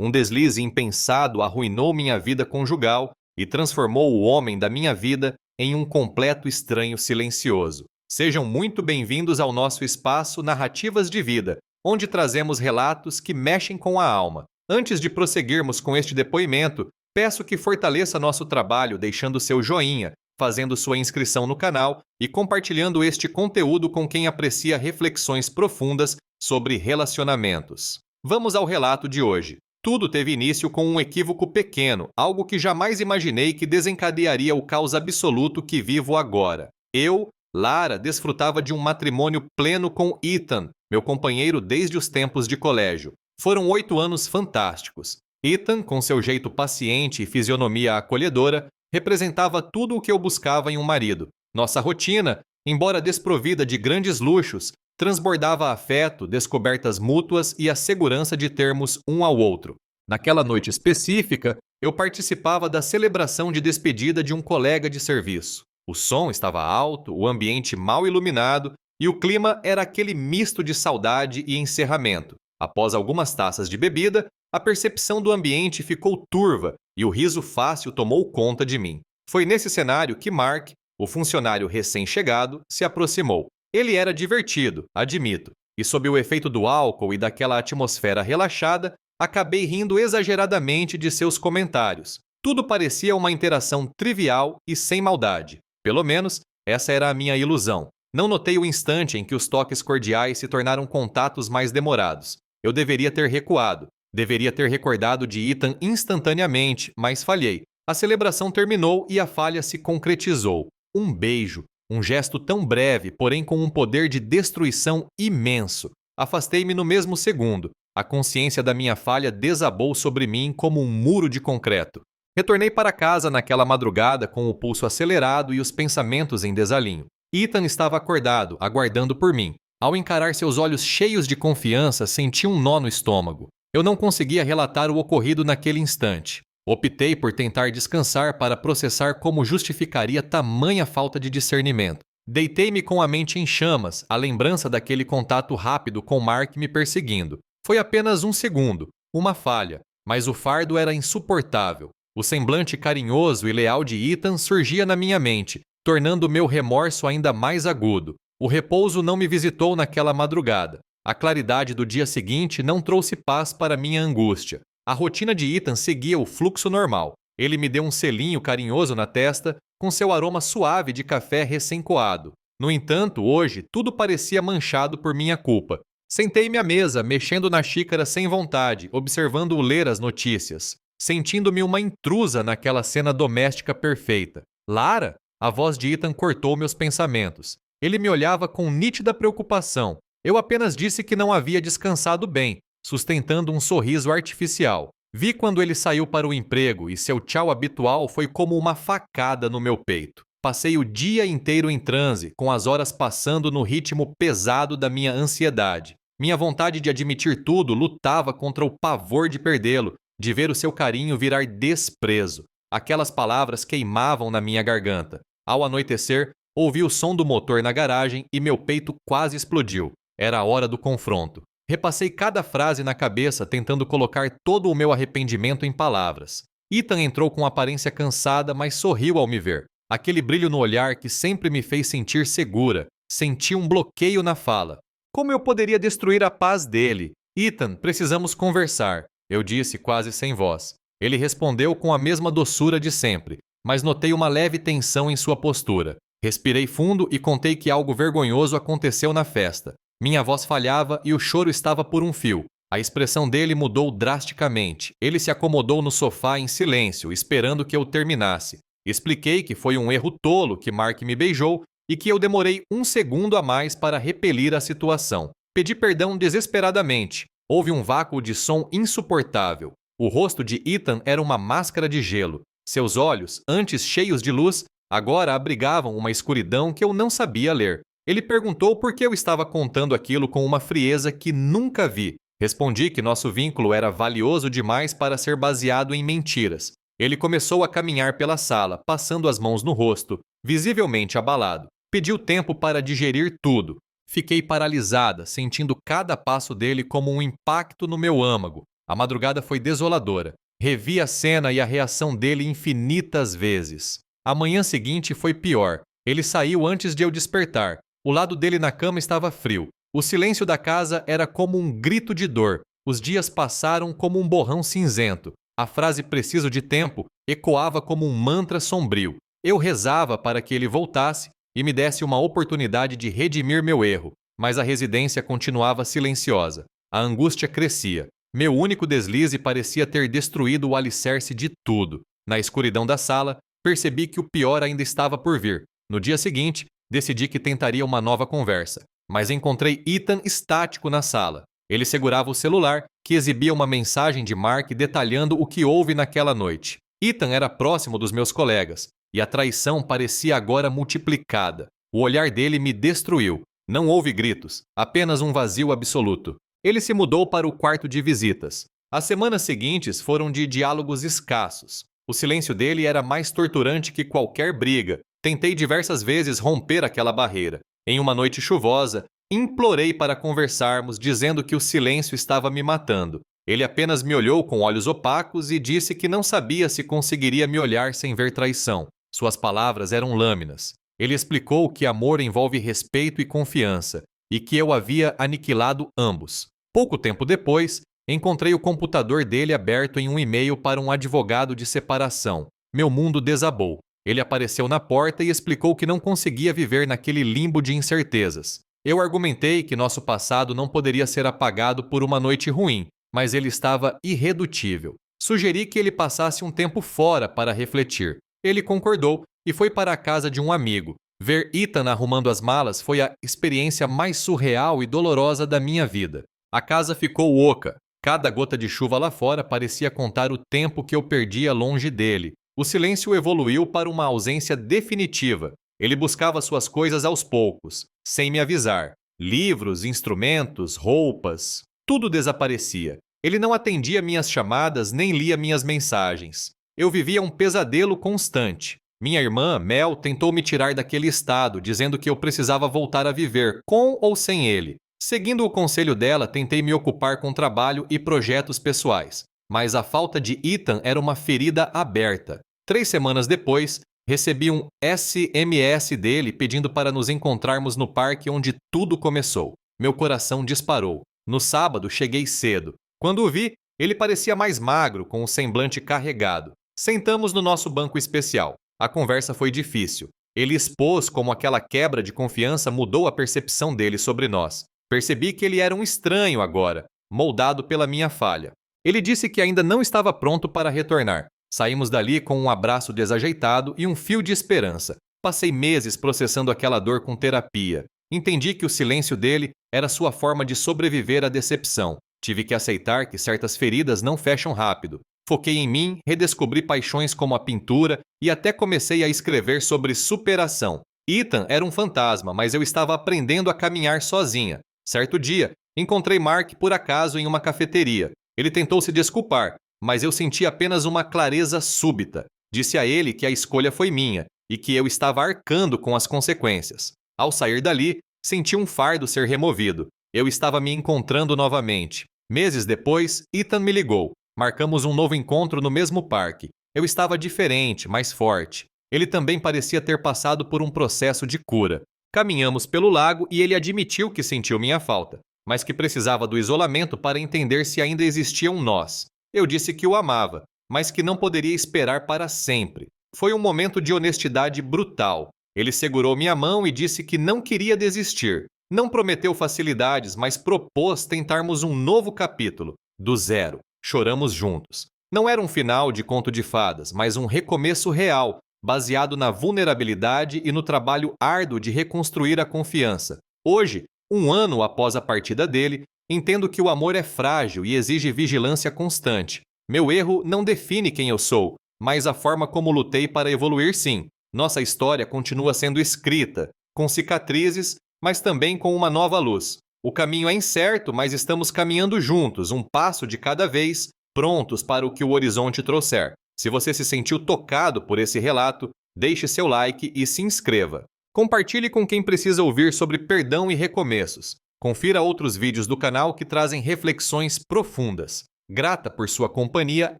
Um deslize impensado arruinou minha vida conjugal e transformou o homem da minha vida em um completo estranho silencioso. Sejam muito bem-vindos ao nosso espaço Narrativas de Vida, onde trazemos relatos que mexem com a alma. Antes de prosseguirmos com este depoimento, peço que fortaleça nosso trabalho deixando seu joinha, fazendo sua inscrição no canal e compartilhando este conteúdo com quem aprecia reflexões profundas sobre relacionamentos. Vamos ao relato de hoje. Tudo teve início com um equívoco pequeno, algo que jamais imaginei que desencadearia o caos absoluto que vivo agora. Eu, Lara, desfrutava de um matrimônio pleno com Ethan, meu companheiro desde os tempos de colégio. Foram 8 anos fantásticos. Ethan, com seu jeito paciente e fisionomia acolhedora, representava tudo o que eu buscava em um marido. Nossa rotina, embora desprovida de grandes luxos, transbordava afeto, descobertas mútuas e a segurança de termos um ao outro. Naquela noite específica, eu participava da celebração de despedida de um colega de serviço. O som estava alto, o ambiente mal iluminado e o clima era aquele misto de saudade e encerramento. Após algumas taças de bebida, a percepção do ambiente ficou turva e o riso fácil tomou conta de mim. Foi nesse cenário que Mark, o funcionário recém-chegado, se aproximou. Ele era divertido, admito, e sob o efeito do álcool e daquela atmosfera relaxada, acabei rindo exageradamente de seus comentários. Tudo parecia uma interação trivial e sem maldade. Pelo menos, essa era a minha ilusão. Não notei o instante em que os toques cordiais se tornaram contatos mais demorados. Eu deveria ter recuado. Deveria ter recordado de Ethan instantaneamente, mas falhei. A celebração terminou e a falha se concretizou. Um beijo. Um gesto tão breve, porém com um poder de destruição imenso. Afastei-me no mesmo segundo. A consciência da minha falha desabou sobre mim como um muro de concreto. Retornei para casa naquela madrugada com o pulso acelerado e os pensamentos em desalinho. Ethan estava acordado, aguardando por mim. Ao encarar seus olhos cheios de confiança, senti um nó no estômago. Eu não conseguia relatar o ocorrido naquele instante. Optei por tentar descansar para processar como justificaria tamanha falta de discernimento. Deitei-me com a mente em chamas, a lembrança daquele contato rápido com Mark me perseguindo. Foi apenas um segundo, uma falha, mas o fardo era insuportável. O semblante carinhoso e leal de Ethan surgia na minha mente, tornando meu remorso ainda mais agudo. O repouso não me visitou naquela madrugada. A claridade do dia seguinte não trouxe paz para minha angústia. A rotina de Ethan seguia o fluxo normal. Ele me deu um selinho carinhoso na testa, com seu aroma suave de café recém-coado. No entanto, hoje, tudo parecia manchado por minha culpa. Sentei-me à mesa, mexendo na xícara sem vontade, observando-o ler as notícias, sentindo-me uma intrusa naquela cena doméstica perfeita. Lara? A voz de Ethan cortou meus pensamentos. Ele me olhava com nítida preocupação. Eu apenas disse que não havia descansado bem, sustentando um sorriso artificial. Vi quando ele saiu para o emprego e seu tchau habitual foi como uma facada no meu peito. Passei o dia inteiro em transe, com as horas passando no ritmo pesado da minha ansiedade. Minha vontade de admitir tudo lutava contra o pavor de perdê-lo, de ver o seu carinho virar desprezo. Aquelas palavras queimavam na minha garganta. Ao anoitecer, ouvi o som do motor na garagem e meu peito quase explodiu. Era a hora do confronto. Repassei cada frase na cabeça, tentando colocar todo o meu arrependimento em palavras. Ethan entrou com aparência cansada, mas sorriu ao me ver. Aquele brilho no olhar que sempre me fez sentir segura. Senti um bloqueio na fala. Como eu poderia destruir a paz dele? Ethan, precisamos conversar, eu disse quase sem voz. Ele respondeu com a mesma doçura de sempre, mas notei uma leve tensão em sua postura. Respirei fundo e contei que algo vergonhoso aconteceu na festa. Minha voz falhava e o choro estava por um fio. A expressão dele mudou drasticamente. Ele se acomodou no sofá em silêncio, esperando que eu terminasse. Expliquei que foi um erro tolo que Mark me beijou e que eu demorei um segundo a mais para repelir a situação. Pedi perdão desesperadamente. Houve um vácuo de som insuportável. O rosto de Ethan era uma máscara de gelo. Seus olhos, antes cheios de luz, agora abrigavam uma escuridão que eu não sabia ler. Ele perguntou por que eu estava contando aquilo com uma frieza que nunca vi. Respondi que nosso vínculo era valioso demais para ser baseado em mentiras. Ele começou a caminhar pela sala, passando as mãos no rosto, visivelmente abalado. Pediu tempo para digerir tudo. Fiquei paralisada, sentindo cada passo dele como um impacto no meu âmago. A madrugada foi desoladora. Revi a cena e a reação dele infinitas vezes. A manhã seguinte foi pior. Ele saiu antes de eu despertar. O lado dele na cama estava frio. O silêncio da casa era como um grito de dor. Os dias passaram como um borrão cinzento. A frase "preciso de tempo" ecoava como um mantra sombrio. Eu rezava para que ele voltasse e me desse uma oportunidade de redimir meu erro, mas a residência continuava silenciosa. A angústia crescia. Meu único deslize parecia ter destruído o alicerce de tudo. Na escuridão da sala, percebi que o pior ainda estava por vir. No dia seguinte, decidi que tentaria uma nova conversa, mas encontrei Ethan estático na sala. Ele segurava o celular, que exibia uma mensagem de Mark detalhando o que houve naquela noite. Ethan era próximo dos meus colegas, e a traição parecia agora multiplicada. O olhar dele me destruiu. Não houve gritos, apenas um vazio absoluto. Ele se mudou para o quarto de visitas. As semanas seguintes foram de diálogos escassos. O silêncio dele era mais torturante que qualquer briga. Tentei diversas vezes romper aquela barreira. Em uma noite chuvosa, implorei para conversarmos, dizendo que o silêncio estava me matando. Ele apenas me olhou com olhos opacos e disse que não sabia se conseguiria me olhar sem ver traição. Suas palavras eram lâminas. Ele explicou que amor envolve respeito e confiança, e que eu havia aniquilado ambos. Pouco tempo depois, encontrei o computador dele aberto em um e-mail para um advogado de separação. Meu mundo desabou. Ele apareceu na porta e explicou que não conseguia viver naquele limbo de incertezas. Eu argumentei que nosso passado não poderia ser apagado por uma noite ruim, mas ele estava irredutível. Sugeri que ele passasse um tempo fora para refletir. Ele concordou e foi para a casa de um amigo. Ver Ethan arrumando as malas foi a experiência mais surreal e dolorosa da minha vida. A casa ficou oca. Cada gota de chuva lá fora parecia contar o tempo que eu perdia longe dele. O silêncio evoluiu para uma ausência definitiva. Ele buscava suas coisas aos poucos, sem me avisar. Livros, instrumentos, roupas, tudo desaparecia. Ele não atendia minhas chamadas nem lia minhas mensagens. Eu vivia um pesadelo constante. Minha irmã, Mel, tentou me tirar daquele estado, dizendo que eu precisava voltar a viver, com ou sem ele. Seguindo o conselho dela, tentei me ocupar com trabalho e projetos pessoais. Mas a falta de Ethan era uma ferida aberta. 3 semanas depois, recebi um SMS dele pedindo para nos encontrarmos no parque onde tudo começou. Meu coração disparou. No sábado, cheguei cedo. Quando o vi, ele parecia mais magro, com o semblante carregado. Sentamos no nosso banco especial. A conversa foi difícil. Ele expôs como aquela quebra de confiança mudou a percepção dele sobre nós. Percebi que ele era um estranho agora, moldado pela minha falha. Ele disse que ainda não estava pronto para retornar. Saímos dali com um abraço desajeitado e um fio de esperança. Passei meses processando aquela dor com terapia. Entendi que o silêncio dele era sua forma de sobreviver à decepção. Tive que aceitar que certas feridas não fecham rápido. Foquei em mim, redescobri paixões como a pintura e até comecei a escrever sobre superação. Ethan era um fantasma, mas eu estava aprendendo a caminhar sozinha. Certo dia, encontrei Mark por acaso em uma cafeteria. Ele tentou se desculpar, mas eu senti apenas uma clareza súbita. Disse a ele que a escolha foi minha e que eu estava arcando com as consequências. Ao sair dali, senti um fardo ser removido. Eu estava me encontrando novamente. Meses depois, Ethan me ligou. Marcamos um novo encontro no mesmo parque. Eu estava diferente, mais forte. Ele também parecia ter passado por um processo de cura. Caminhamos pelo lago e ele admitiu que sentiu minha falta, mas que precisava do isolamento para entender se ainda existiam nós. Eu disse que o amava, mas que não poderia esperar para sempre. Foi um momento de honestidade brutal. Ele segurou minha mão e disse que não queria desistir. Não prometeu facilidades, mas propôs tentarmos um novo capítulo, do zero. Choramos juntos. Não era um final de conto de fadas, mas um recomeço real, baseado na vulnerabilidade e no trabalho árduo de reconstruir a confiança. Hoje, 1 ano após a partida dele, entendo que o amor é frágil e exige vigilância constante. Meu erro não define quem eu sou, mas a forma como lutei para evoluir sim. Nossa história continua sendo escrita, com cicatrizes, mas também com uma nova luz. O caminho é incerto, mas estamos caminhando juntos, um passo de cada vez, prontos para o que o horizonte trouxer. Se você se sentiu tocado por esse relato, deixe seu like e se inscreva. Compartilhe com quem precisa ouvir sobre perdão e recomeços. Confira outros vídeos do canal que trazem reflexões profundas. grata por sua companhia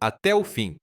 até o fim.